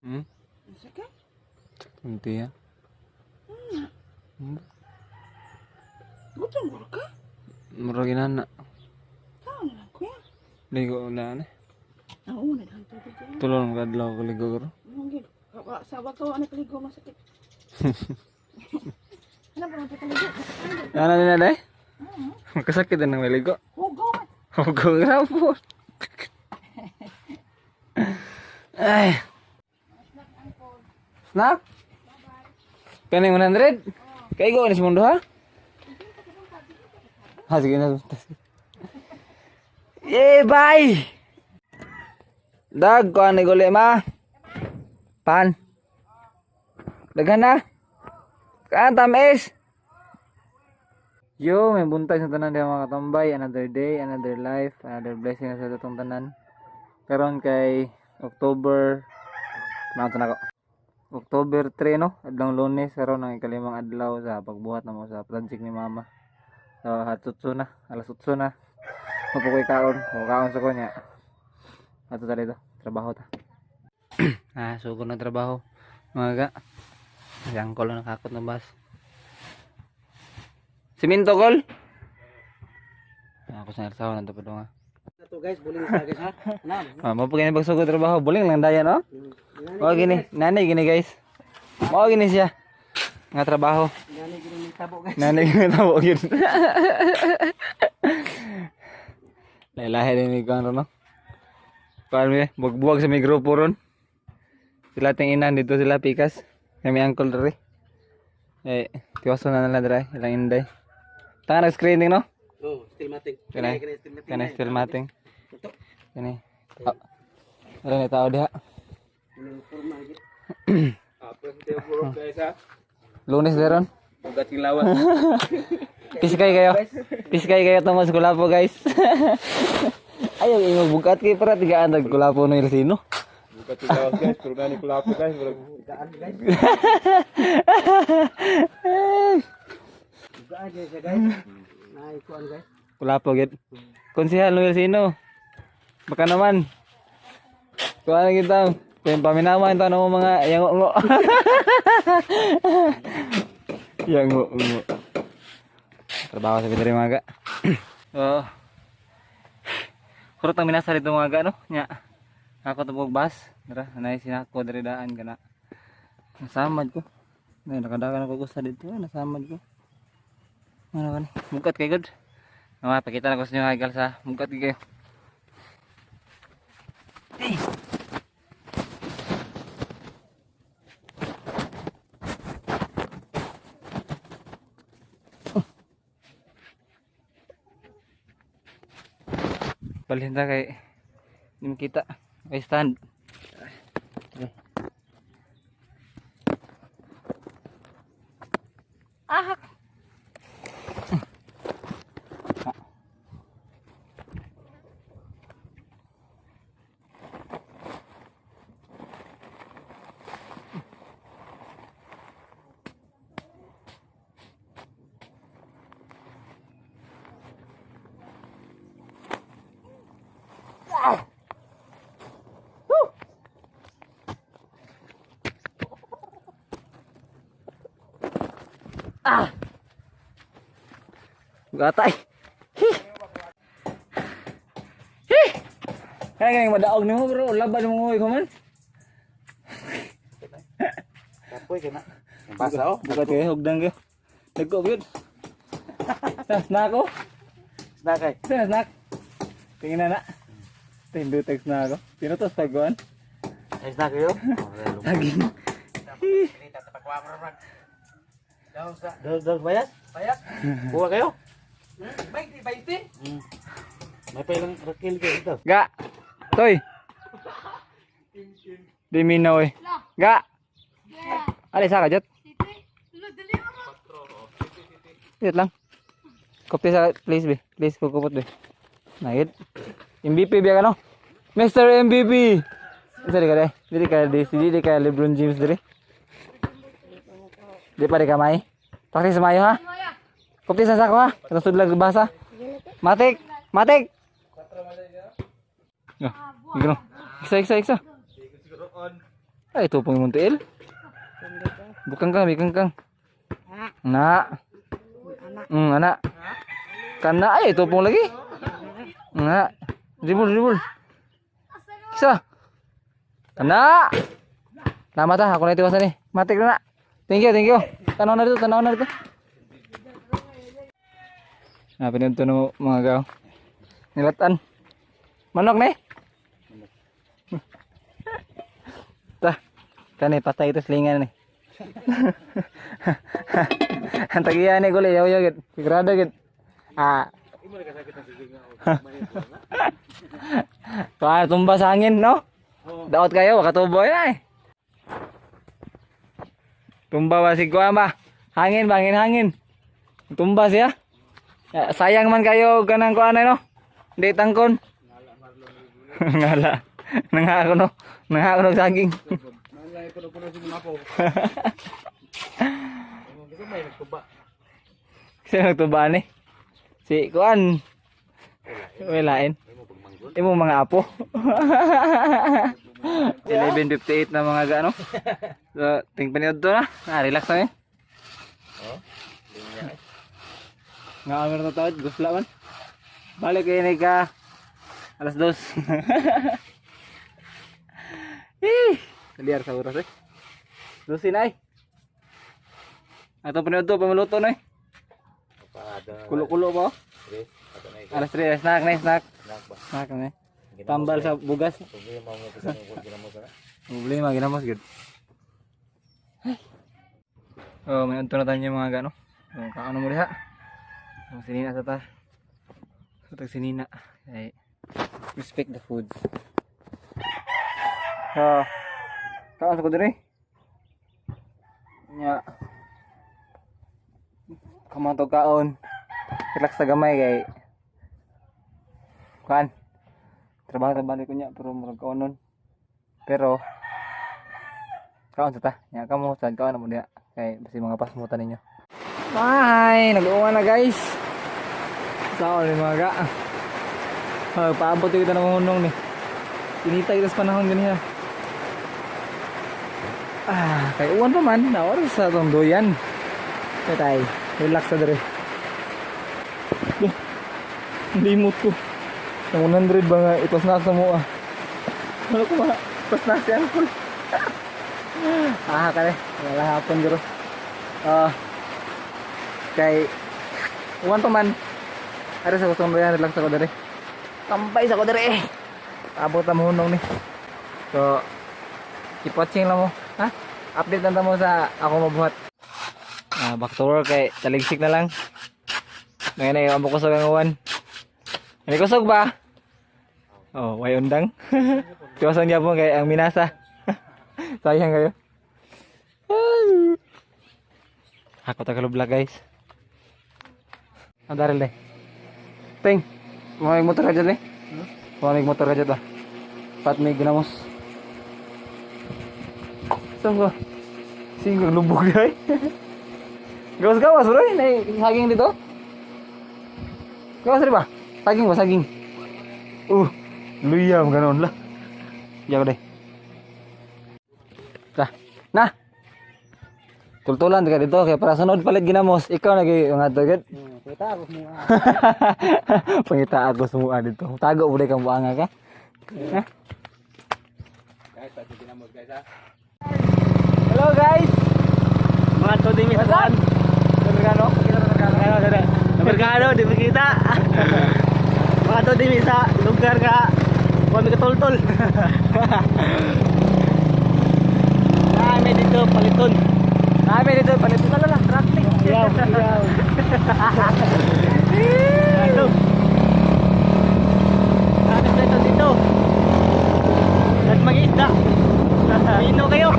Sakit? Hindi ya. Gutom mo ka? Murag inana. Saan na lang kuya? Ligo na ani. Oo, naghanto dito. Tulong kadlaw ko ligo ko. Mungkin. Sa bato anak ligo masakit. Ano ba ang pagkaligo? Ano na dai? Kasakit din ng ligo. Hugo. Hugo nga po. Ay. Snack? Kaning 100? Kaigo ni si Mundo ha? Ha, sige na. Bye! Dag, kuhan ni guli ma. Pan. Daghan na. Kaan tamis. Yo, may buntag sa tanan diha mga katambay. Another day, another life, another blessing sa itong tanan. Karon kay October, kumaunta na ko. October 3 no, adlong Lunes, karon ang ikalimang adlaw sa pagbuhat namo sa project ni mama. So hatutso na, alas 8 na. Mapukoy kaon sa kunya. Ato ta dito, trabaho ta. Sugod na trabaho. Mga yang kol nakakot na bas. Siminto kol. Ako sa ersaw na to nga. Ito guys, buling sa guys ha. Mo pagini pagsugod trabaho, buling lang daya no. Mo gini, nanay gini guys. Mo gini siya. Nga trabaho. Nanay gini tabo guys. Nanay gini tabo gid. Lahi din ni kan no. Parme buwag sa may grupo ron. Sila ting inan dito sila pikas. Kami uncle dere. Tiwaso na nila dere, ilang inday. Tanga nag-screening no? Oh, still mating. Kani still mating. Kani. Ano ni tao diha? Lunes deron. Ugat yung lawas. Piskay kayo. Piskay kayo tungod sa Kulapo guys. Ayaw ingo bukat kay para tigaan dag Kulapo no Irsino. Bukat yung lawas guys, pero gani Kulapo guys. Tigaan guys. Tigaan guys guys. Naikuan guys. Kulapo gid. Konsehal no Irsino. Baka naman. Kuha kita. Kaya paminawan ito ng mga yango-ngo. Yango-ngo. Trabaho sa bitari mga ga. Kurot ang minasa dito mga ga no. Nya. Ako tubog bus. Dara, anay sinako diri daan kana. Nasamad ko. Nakadagan ako gusto dito. Nasamad ko. Ano kan? Mukat kay god. Pakita na ko sa inyo hagal sa mukat kayo. Balhin ta kay hindi makita kay stand. Okay. Ahak. Gatay. Kaya kaya madaog ni mo bro, laban mo ko man. Kapoy ka na. Basa oh. Bukat kayo, hugdang kayo. Nagko yun. Snack ko. Snack ay. Snack. Tingin na na. Tindo text na ako. Pinutos taguan. Ay snack kayo. Saging. Kita tapak wa merag. Daw sa. Daw bayas? Bayas. Buwa kayo? Baik di 20. May pailang rakil kayo ito. Ga. Toy. Di minaw eh. Ga. Alis ka jat. Wait lang. Kopi sa please be. Please kukupot be. Nagit. MVP biya ka no? Mr. MVP. Isa di ka deh. Di ka LeBron James diri. Di pa di ka may. Pakti sa mayo ha. Kopi sa sako ha. Terus sudlag basa. Matik. Matik. Yo. Igno. Iksa. Ay, ito pong muntiil. Bukang kang, bikang kang. Na. Anak. Kana ay, ito pong lagi. Na. Dribble. Kisa. Kana. Lama ta, ako na itiwasan eh. Matik na. Thank you. Tanaw na dito. Pinunto no mga gaw. Nilatan. Manok na eh. Kani patay ito selingan nih. Antagiya ni gulay yaw gid. Sigurado gid. Tumba sa hangin no? Daot kayo makatubo na eh. Tumba ba si kuha ba? Hangin. Tumba siya. Sayang man kayo kanang kuha na no? Hindi tangkon. Ngala. Nangako no saging. Puno-puno si mga po. Gusto may nagtuba. Sino nagtuba ni? Si Kuan. Walain. Imo mga apo. 11:58 na mga gano. So, ting paniod to na. Relax na eh. Nga amir na tawad, gusla man. Balik kayo ni ka. Alas 2. Liar sa oras eh. Lusin ay. Atong panood to, pamaluto na eh. Kulo-kulo ba? Alas 3, snack na. Snack na. Tambal sa bugas. Problema, ginamos gud. Oh, may unto na tayo mga gano. Kaano mo diha? Ang sinina sa ta. Sa sinina. Ay, respect the food. Kaon ko dire. Nya. Kamanto kaon. Relax sa gamay kay. Kan. Trabaho ko nya pero murag kaonon. Pero kaon sa ta. Nya kamo sad kaon mo diha kay basi mga pasmutan ninyo. Bye, nag-uwan na guys. Sao ni mga ga. Paabot kita ng hunong ni. Kinita kita sa panahon ganiya. Kay uwan pa man, naoras sa itong doyan. Kaya tayo, relax na dere. Limot ko. Ang 100 ba nga, ipas na sa mua. Ano ko mga, ipas na si Uncle. Kare, wala hapon dero. Kay, uwan pa man. Aras sa kusong doyan, relax ako dere. Tambay sa ko dere. Abot na mahunong ni. So, keep watching lang mo. Ha? Update lang mo sa ako mabuhat. Back to work kay taligsik na lang. Ngayon ay amo kusog ang uwan. Ano kusog ba? Oh, way undang. Tiwasan niya po kay ang minasa. Sayang kayo. Ako tagalubla guys. Ang daril eh. Ting, may motor ka dyan eh. May motor ka dyan ba? Pat may ginamos. Saan ko? Singgang lubog na eh. Gawas-gawas bro eh. May saging dito. Gawas rin ba? Saging ba? Saging. Luyam ganon lah. Yaw deh. Nah. Tultulan ka dito kaya para sunod palit ginamos. Ikaw lagi nga agad. Pangita ako semua. Pangita ako semua dito. Tago udah kang buanga ka. Nah. Guys, pati ginamos guys ha. Hello guys. Mga tuding misasan. Merkano? Merkano di kita. Mga tuding misa lugar ka. Kami ketultul. Kami dito paliton. Lah, praktik. Siaw. Aduh. Ada dito. Dan mag-isda. Ino kayo.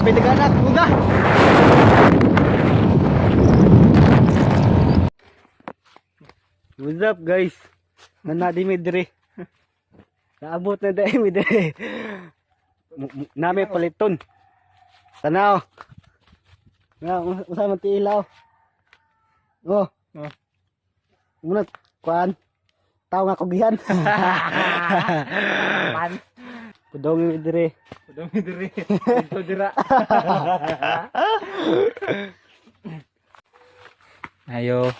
Pinaganak, udah. What's up guys? Nanadi midre. Naabot na dahil midre. Nami paliton. Tanaw. Nga, usama ti ilaw. Oh. Muna kuan. Tao nga kugihan. Pudong dire. Pudong dire. Ito dira. Ayo.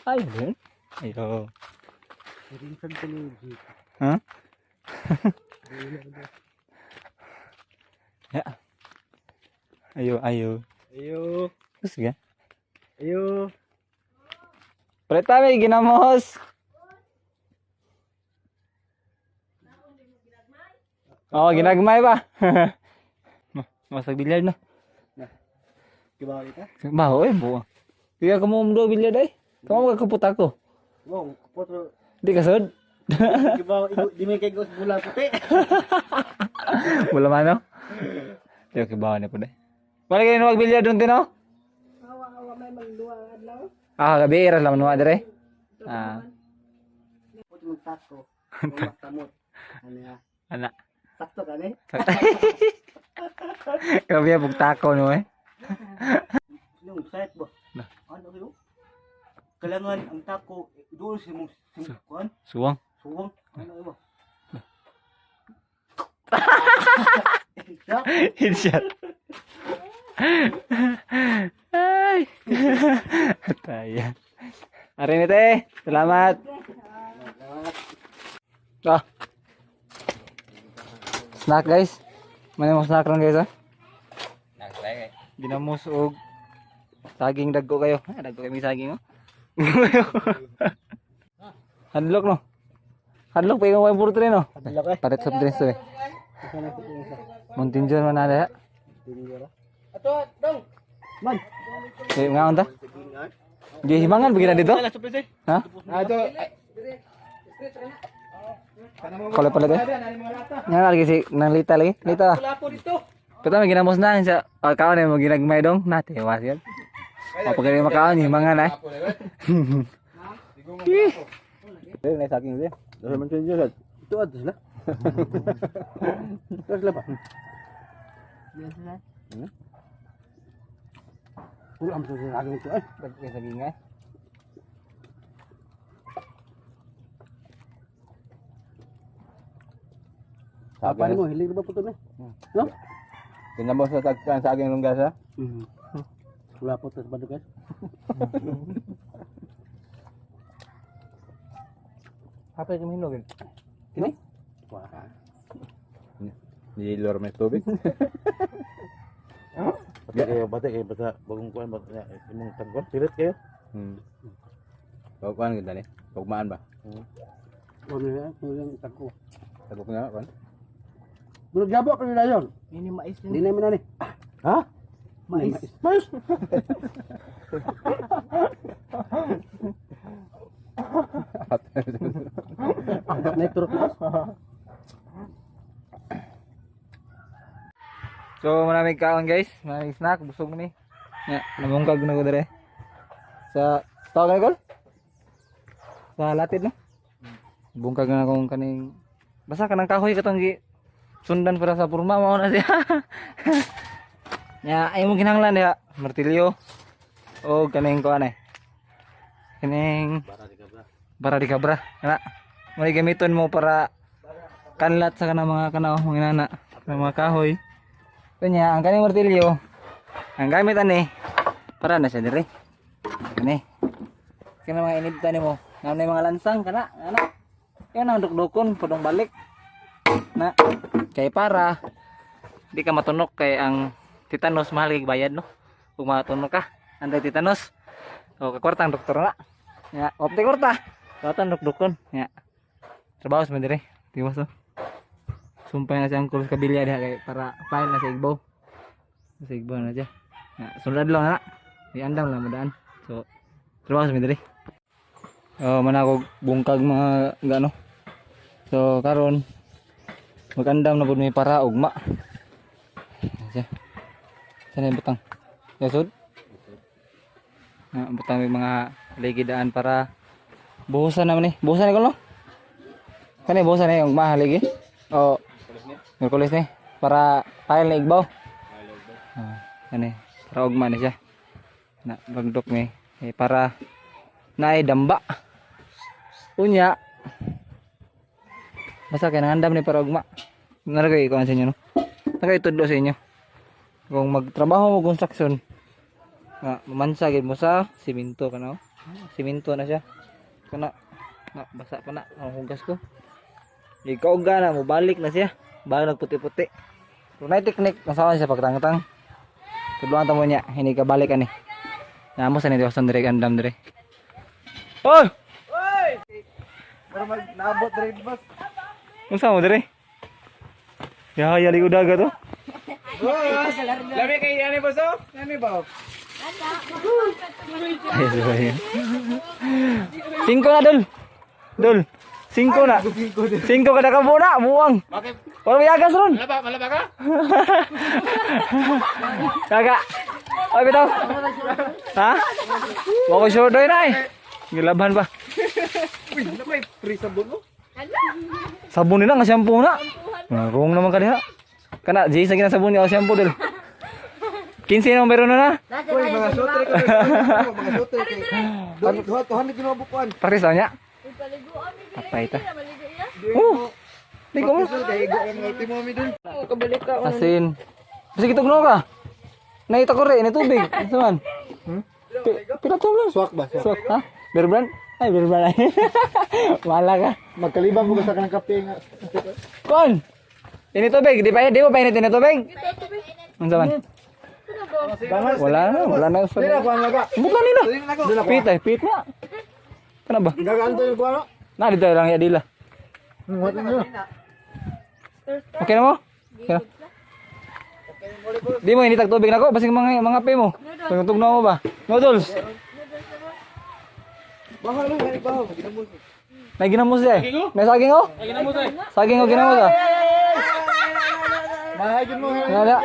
Ayo. Ayo. Rinsan teknologi. Hah? Ya. Ayo, ayo. Ayo. Terus ya? Ayo. Preta may ginamos. Oh, ginagmay ba? Masag bilyard na. Kibaw kita. Baho eh, buo. Kaya kamu umdo bilyard eh. Kamu magkakaput ako. Wow, kapot. Di kasod. Kibaw di may kay gos bola puti. Wala man no? Di ko kibaw ni po deh. Wala kayo mag bilyard doon tino? Awa may magduwa adlaw. Ah, gabi iras lang nuwa dire. Ah, Puti mo tako. Tamot. Ano ya? ana. Sakto ka ni? Gabi bugtako no eh. Yung site ba? Ano kayo? Kailangan ang tako doon si mong kuan, Suwang. suwang. Ano ba? Headshot. Ay. Taya. Ari ni teh. Selamat. Ah. Snack guys. Mana mau snack ron guys ah? Snack lagi. Ginamos og saging dagko kayo. Ah, dagko kami saging oh. Hadlok no. Hadlok pa yung puro tre no. Hadlok eh. Paret soft drinks to eh. Mountain Dew man ada ya. Ato, dong. Man. Kayak ngaon ta? Di himangan begini dito? Hah? Ato. Kalau pala deh. Nga lagi si nang lita lagi. Lita. Wala po dito. Kita may ginamos na sa kawan mo ginagmay dong na tewas yan. Apa kaya makaon himangan ay. Eh, naik saking dia. Dah macam je lah. Itu atas lah. Terus lah pak. Ulam susun agak itu eh. Pakai saging ay. Apa ni mo hilig ba puto ni? No? Tinambos sa tagkan saging lunggas ha. Wala po sa badog guys. Apa yang minum kan? Ini? Wah. Di luar may tubig. Bata kayo bata bagong kuan bata imong tangkon sirit kayo. Pagkuan kita ni. Pagmaan ba? Ano ya? Yung tangko. Tagok nga kan. Bulog jabo pa nila yon. Ini mais Hindi namin na ni. Ha? Mais. Mais. Naik turut mas. So maraming kaon guys, maraming snack, busog na ni. Ya, namungkag na ko dire. Sa tawag na ko? Sa latid no? Bungkag na akong kaning basta kanang kahoy katong gi sundan para sa purma mao na siya. Ya, ay mo ginahanglan diha, martilyo. O kaning kuan eh. Kaning bara di kabra. Kana mo gamiton mo para kanlat sa kanang mga kanaw mga inana, mga kahoy. Kanya ang kaning martilyo ang gamit ani para na siya dire. Ani. Kana mga inibtan nimo, nga mga lansang kana, ana. Yan ang dukdukon padong balik. Na kay para di ka matunok kay ang tetanus mahal kay bayad no. Kung matunok ka, anday tetanus. O kakwarta ang doktor na. Ya, opti kwarta. Katan dukdukon. Ya. Trabaho sa dire. Tiwas no. Sumpay na siyang kulos kabilya diha kay para file na sa igbaw. Sa igbaw na siya. Ya, sunod lang na. Iandam lang madaan. So, trabaho sa dire. Oh, manakog bungkag mga gano. So, karon magandam na pud may para ugma. Siya. Sana butang. Yasud. Butang may mga ligidaan para buhusan naman ni. Buhusan ni ko no? Kani buhusan ni yung mahaligi. O Merkulis ni para file na igbaw. Kani para ugma ni siya. Na bagdok ni para naay damba. Unya. Basta kay nangandam ni para ugma. Naragay ko sa inyo no. Nakay tudlo sa inyo. Kung magtrabaho mo construction, mamansa gid mo sa simento kana. Simento na siya. Kana basa pa na ang hugas ko. Ikaw na mo balik na siya. Bago nagputi-puti. Kung may teknik, masawa siya pagtangtang. Tudloan ta mo niya, hindi ka balik ani. Namo sa ni Diyoson dire andam dire. Oy! Oy! Para naabot dire boss. Unsa mo dire? Ya ligo dagat to. Boss, labi kay ani boss oh. Ani ba? Ay, 5 na dul. Dul. 5 na. 5 kada ka muna, buwang. Bakit? Wala yagas ron. Malaba ka? Kaga. Oy bitaw. Ha? Wa ko short doy nay. Gilaban pa. Uy, napay free sabon mo. Sabon nila nga shampoo na. Wrong naman ka diha. Kana jay sa gina sabon ni o shampoo dul. 15 na meron na. Uy, mga shooter ko. Mga shooter ko. Tuhan ni kinubukuan. Paris nya. Patay ta. Oh. Di ko mo. Daigo ang ultimo mi dun. Kabalik ka. Asin. Sige tugno ka. Naita ko rin, ni tubig. Ito man. Pila to lang. Swak ba? Swak, ha? Berbrand? Ay, berbrand. Wala ka. Magkalibang mo sa kanang kape nga. Kon! Ini tubig, di mo painit ini tubig? Ano man? Wala na. Dila ko ang laga. Bukan nila. Dila ko. Pit na. Kana ba? Gagaan to yung kuano. Na, dito lang ya dila. What niyo? Okay na mo? Okay na. Di mo, hindi tag tubig na ko. Basing mga pe mo. Tugnaw mo ba? Noodles. Baho lang, gani baho. May ginamos eh. May saging oh? Saging oh ginamos ah. Mahagin mo. Wala.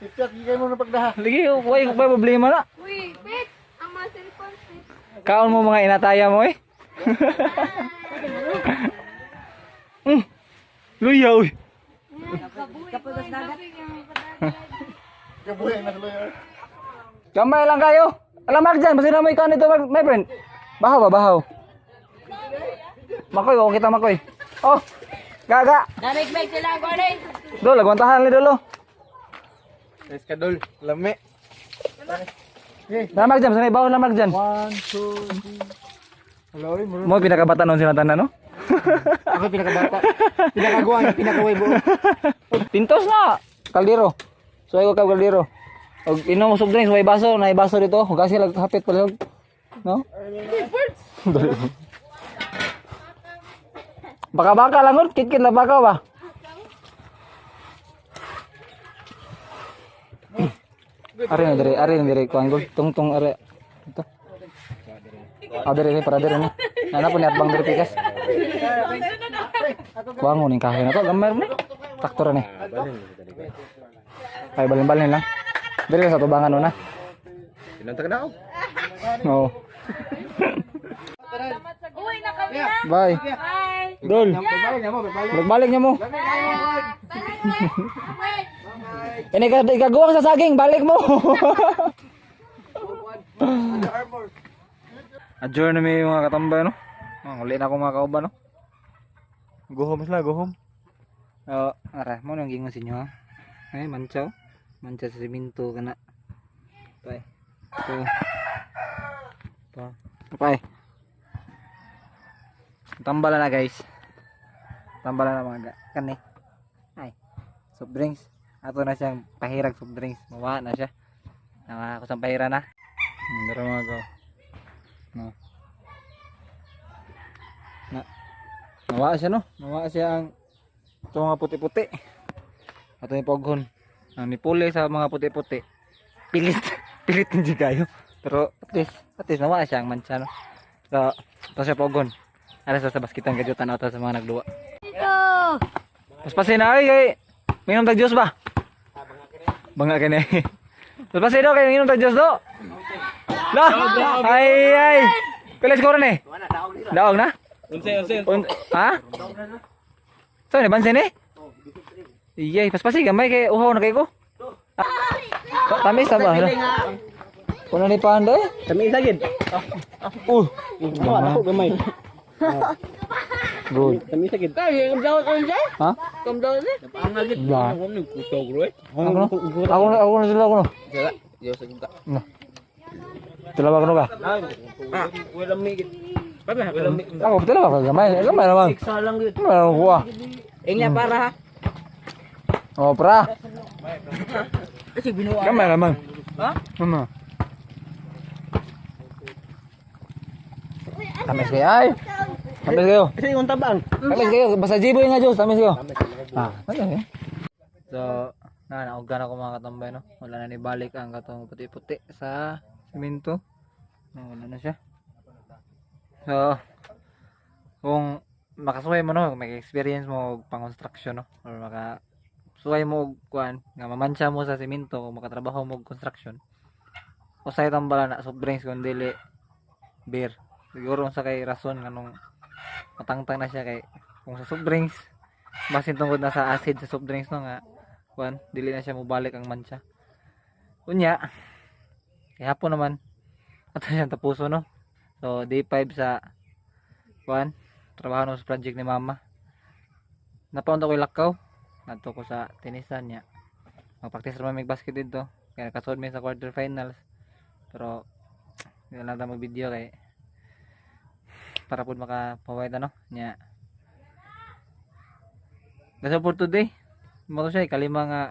Tipyat gigay mo na pagdaha. Lagi, way problema na. Uy, Pet! Ang mga cellphone, Pet. Kaon mo mga inataya mo eh. Luya uy. Kapulos dagat. Kabuhay na tuloy. Gamay lang kayo. Alamak dyan, basta na may ikaw nito my friend. Bahaw ba, bahaw? Makoy, ako kita makoy. Oh, gaga. Namig-mig sila ang gwanin. Dol, lagwantahan li dolo. Yes, kadol. Lami. Lamag dyan, basta na ibaw lamag dyan. 1, 2, 3. Hello, Mo pinakabata nun sila tanan no? Ako pinakabata. Pinakaguan, pinakaway buo. Pintos na. Kaldero. So ay ko ka kaldero. Og inom mo soft drinks, may baso, na baso dito. Hugas sila hapit pala. No? Baka lang gud, kit lang baka ba? Ari na dire kuan gud. Tungtong ari. Ito. Dire para dire ni. Nana po ni atbang dire pikas. Kuang mo ning kahoy na to, gamay mo ni. Traktor ni. Ay balin-balin lang. Dire sa tubangan no na. Pinantag na ako. Oo. Uy, na kami na. Bye. Bye. Dol. Balik niya mo. Ini kagawa sa saging, balik mo. Adjourn na may mga katambay no. Uli na ako mga kauban no. Guhom sila, guhom. Ara, mo nang gingon sa inyo ha. Ay, manchaw. Mancha sa siminto kana. Bye. Bye. Tambalan na guys. Tambalan na mga kani. Ay. Soft drinks. Ato na siyang pahirag soft drinks. Mawa na siya. Nakakusang pahira na. Dara mga gaw. No. Nawa siya no. Nawa siya ang ito mga puti-puti. Ato ni poghon. Ang nipuli sa mga puti-puti. Pilit. Pilit hindi kayo. Pero at least nawa siya ang mancha no. So, ito siya poghon. Alas sa baskitan kajutan ata sa mga nagduwa. Ito. Paspasin na ay. Minom tag juice ba? Bangga kini. Paspasin do kay minom tag juice do. Lah. Ay. Pilis ko rin eh. Daog na? Unse. Ha? So ni bansin eh? Iyay, paspasin gamay kay uhaw na kay ko. Tamis ta ba? Kuna ni Panda eh. Kami isa gid. Ako gamay. Good. Kami isa gid. Ha? Ang agit. Nah. Ako nagkutog ro eh. Ako na sila ako. Sila. Dios sa kita. No. Tila ba ka? Wala migit. Wala migit. Ako tila ba ka? Gamay naman. Iksa lang gid. Gamay naman kuha. Ingnya para ha. Oh, pra. Kasi binuwa. Gamay naman. Ha? Ano? Tamis kayo ay. Tamis kayo. Kasi yung tabang. Tamis kayo. Basta jiboy nga Diyos. Tamis kayo. Ano eh? So, naugdan ako mga katambay no. Wala na ni balik ang katong puti-puti sa simento. Wala na siya. So, kung makasuway mo no, may experience mo pang construction no, or makasuway mo og kuan nga mamansya mo sa simento kung makatrabaho mo og construction. Usay tambala na soft drinks kun dili beer. Siguro sa kay rason nganong matangtang na siya kay kung sa soft drinks basin tungod na sa acid sa soft drinks no nga kuan dili na siya mobalik ang mancha. Unya kay hapon naman ato siyang tapuso no. So day 5 sa kuan trabaho no sa project ni mama. Napaunta ko lakaw. Nadto ko sa tenisan niya. Mag-practice naman may basket dito. Kaya nakasod mi sa quarterfinals. Pero hindi na lang mag-video kay para po makapawait ano niya. That's all for today. Mo to siya kalima nga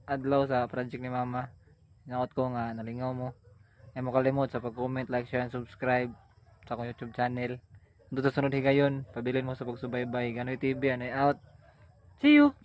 adlaw sa project ni mama. Inaot ko nga nalingaw mo. Ay mo kalimot sa pag-comment, like, share, and subscribe sa akong YouTube channel. Doon sa sunod higayon, pabilin mo sa pagsubaybay. Ganoy TV, anay out. See you!